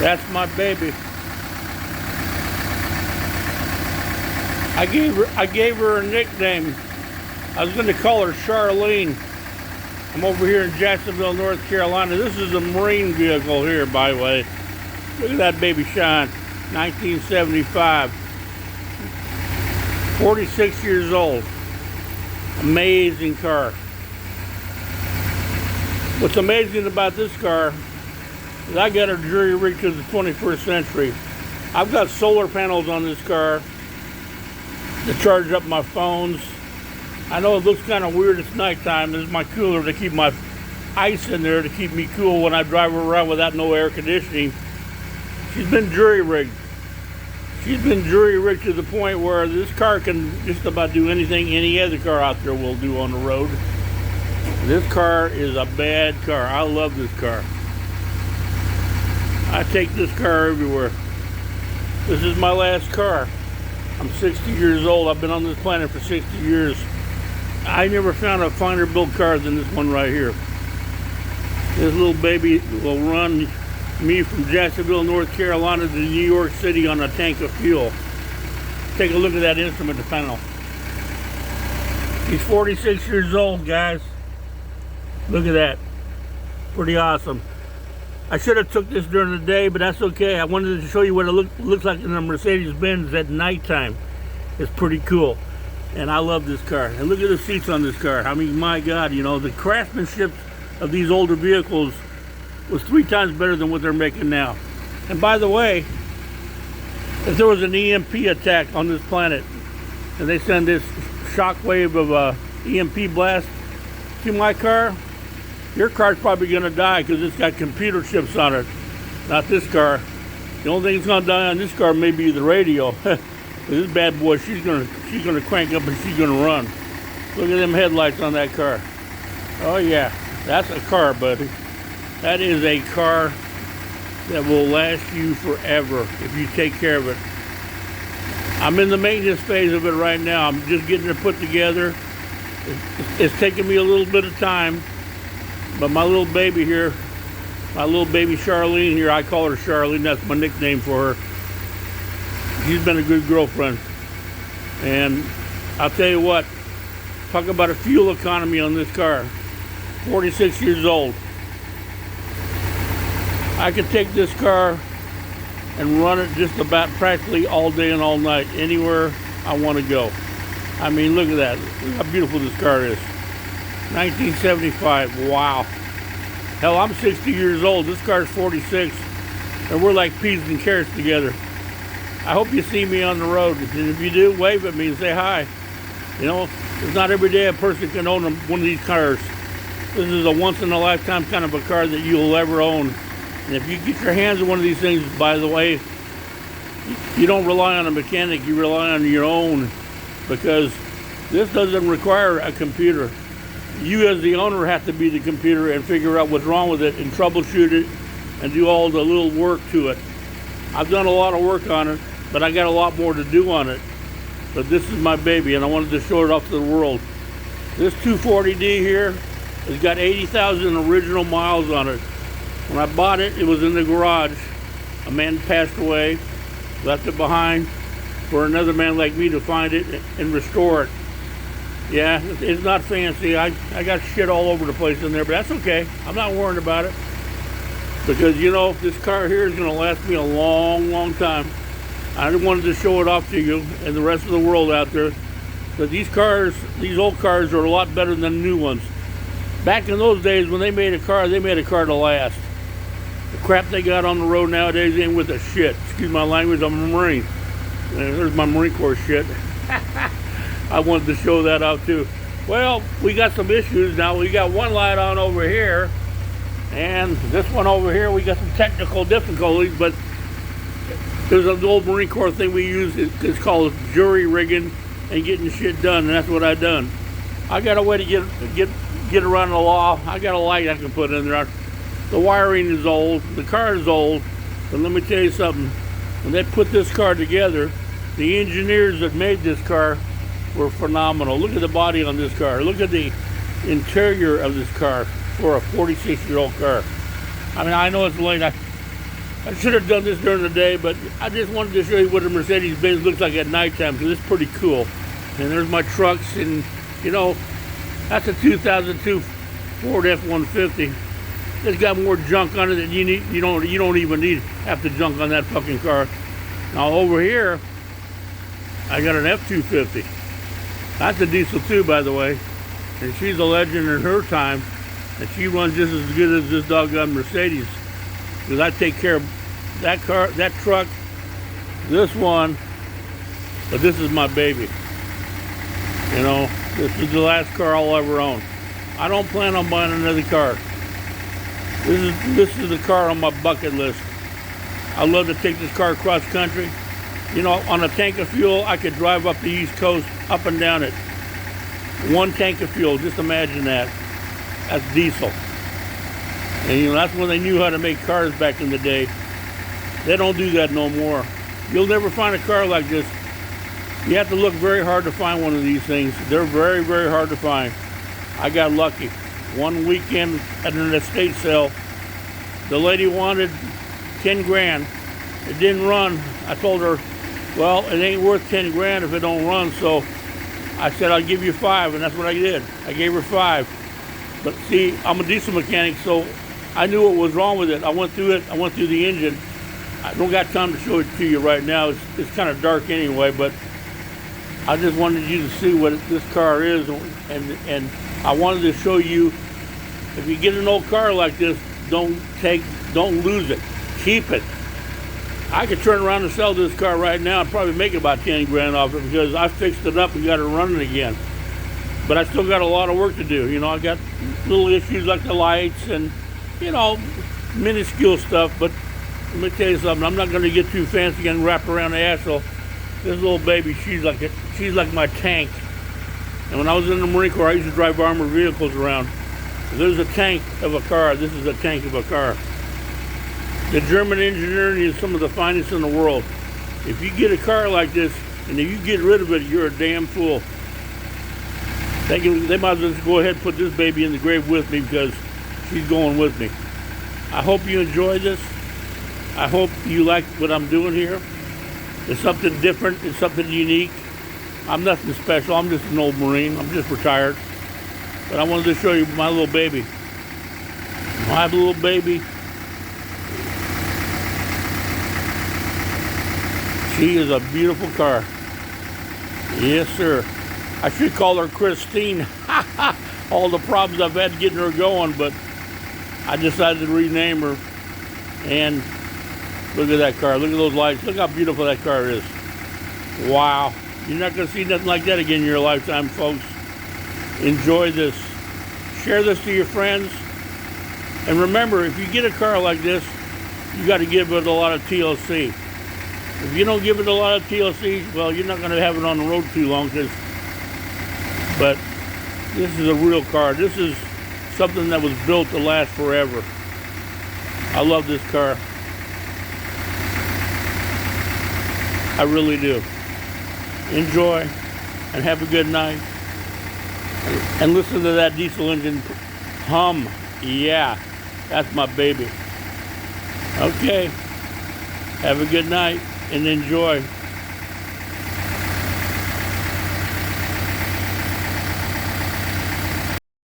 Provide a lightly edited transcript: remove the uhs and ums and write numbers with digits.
That's my baby. I gave her a nickname. I was going to call her Charlene. I'm over here in Jacksonville, North Carolina. This is a Marine vehicle here, by the way. Look at that baby shine. 1975. 46 years old. Amazing car. What's amazing about this car is I got a jury rig to the 21st century. I've got solar panels on this car to charge up my phones. I know it looks kind of weird, it's nighttime. This is my cooler to keep my ice in there to keep me cool when I drive around without no air conditioning. She's been jury rigged. She's been jury rigged to the point where this car can just about do anything any other car out there will do on the road. This car is a bad car. I love this car. I take this car everywhere. This is my last car. I'm 60 years old. I've been on this planet for 60 years. I never found a finer built car than this one right here. This little baby will run me from Jacksonville, North Carolina to New York City on a tank of fuel. Take a look at that instrument panel. He's 46 years old, guys. Look at that. Pretty awesome. I should have took this during the day, but that's okay. I wanted to show you what it looks like in a Mercedes Benz at nighttime. It's pretty cool. And I love this car. And look at the seats on this car. I mean, my God, you know, the craftsmanship of these older vehicles was 3 times better than what they're making now. And by the way, if there was an EMP attack on this planet, and they send this shockwave of EMP blast to my car, your car's probably going to die because it's got computer chips on it. Not this car. The only thing that's going to die on this car may be the radio. This bad boy, she's gonna crank up and she's gonna run. Look at them headlights on that car. Oh yeah, that's a car, buddy. That is a car that will last you forever if you take care of it. I'm in the maintenance phase of it right now. I'm just getting it put together. It's taking me a little bit of time, but my little baby here, my little baby Charlene here, I call her Charlene, that's my nickname for her. She's been a good girlfriend. And I'll tell you what, talk about a fuel economy on this car. 46 years old. I could take this car and run it just about practically all day and all night, anywhere I want to go. I mean, look at that. Look how beautiful this car is. 1975, wow. Hell, I'm 60 years old. This car's 46, and we're like peas and carrots together. I hope you see me on the road, and if you do, wave at me and say hi. You know, it's not every day a person can own one of these cars. This is a once-in-a-lifetime kind of a car that you'll ever own. And if you get your hands on one of these things, by the way, you don't rely on a mechanic, you rely on your own, because this doesn't require a computer. You as the owner have to be the computer and figure out what's wrong with it and troubleshoot it and do all the little work to it. I've done a lot of work on it, but I got a lot more to do on it. But this is my baby, and I wanted to show it off to the world. This 240D here has got 80,000 original miles on it. When I bought it, it was in the garage. A man passed away, left it behind for another man like me to find it and restore it. Yeah, it's not fancy. I got shit all over the place in there, but that's okay. I'm not worried about it. Because, you know, this car here is going to last me a long, long time. I just wanted to show it off to you and the rest of the world out there. That these cars, these old cars are a lot better than new ones. Back in those days when they made a car to last. The crap they got on the road nowadays ain't with a shit. Excuse my language, I'm a Marine. There's my Marine Corps shit. I wanted to show that out too. Well, we got some issues now. We got one light on over here, and this one over here, we got some technical difficulties, but there's an old Marine Corps thing we use. It's called jury rigging and getting shit done, and that's what I done. I got a way to get around the law. I got a light I can put in there. The wiring is old, the car is old, but let me tell you something. When they put this car together, the engineers that made this car were phenomenal. Look at the body on this car. Look at the interior of this car for a 46-year-old car. I mean, I know it's late. I should have done this during the day, but I just wanted to show you what a Mercedes-Benz looks like at nighttime, because it's pretty cool. And there's my trucks, and you know, that's a 2002 Ford F-150. It's got more junk on it than you need. You don't even need half the junk on that fucking car. Now over here, I got an F-250. That's a diesel too, by the way. And she's a legend in her time. And she runs just as good as this doggone Mercedes. Because I take care of that car, that truck, this one, but this is my baby. You know, this is the last car I'll ever own. I don't plan on buying another car. This is the car on my bucket list. I love to take this car across country. You know, on a tank of fuel, I could drive up the East Coast, up and down it. One tank of fuel, just imagine that. That's diesel. And you know, that's when they knew how to make cars back in the day. They don't do that no more. You'll never find a car like this. You have to look very hard to find one of these things. They're very, very hard to find. I got lucky. One weekend at an estate sale, the lady wanted 10 grand. It didn't run. I told her, well, it ain't worth 10 grand if it don't run. So I said, I'll give you 5, and that's what I did. I gave her 5. But see, I'm a diesel mechanic, so I knew what was wrong with it. I went through it. I went through the engine. I don't got time to show it to you right now. It's kind of dark anyway, but I just wanted you to see what this car is, and I wanted to show you, if you get an old car like this, don't lose it. Keep it. I could turn around and sell this car right now and probably make about 10 grand off it, because I fixed it up and got it running again. But I still got a lot of work to do. You know, I got little issues like the lights and, you know, minuscule stuff. But let me tell you something. I'm not going to get too fancy and wrap around the axle. This little baby, she's like my tank. And when I was in the Marine Corps, I used to drive armored vehicles around. There's a tank of a car. This is a tank of a car. The German engineering is some of the finest in the world. If you get a car like this, and if you get rid of it, you're a damn fool. They might as well just go ahead and put this baby in the grave with me, because she's going with me. I hope you enjoy this. I hope you like what I'm doing here. It's something different. It's something unique. I'm nothing special. I'm just an old Marine. I'm just retired. But I wanted to show you my little baby. My little baby. She is a beautiful car. Yes, sir. I should call her Christine. All the problems I've had getting her going, but I decided to rename her. And look at that car. Look at those lights. Look how beautiful that car is. Wow. You're not going to see nothing like that again in your lifetime, folks. Enjoy this. Share this to your friends. And remember, if you get a car like this, you got to give it a lot of TLC. If you don't give it a lot of TLC, well, you're not going to have it on the road too long. But this is a real car. This is something that was built to last forever. I love this car. I really do. Enjoy and have a good night. And listen to that diesel engine hum. Yeah, that's my baby. Okay. Have a good night and enjoy.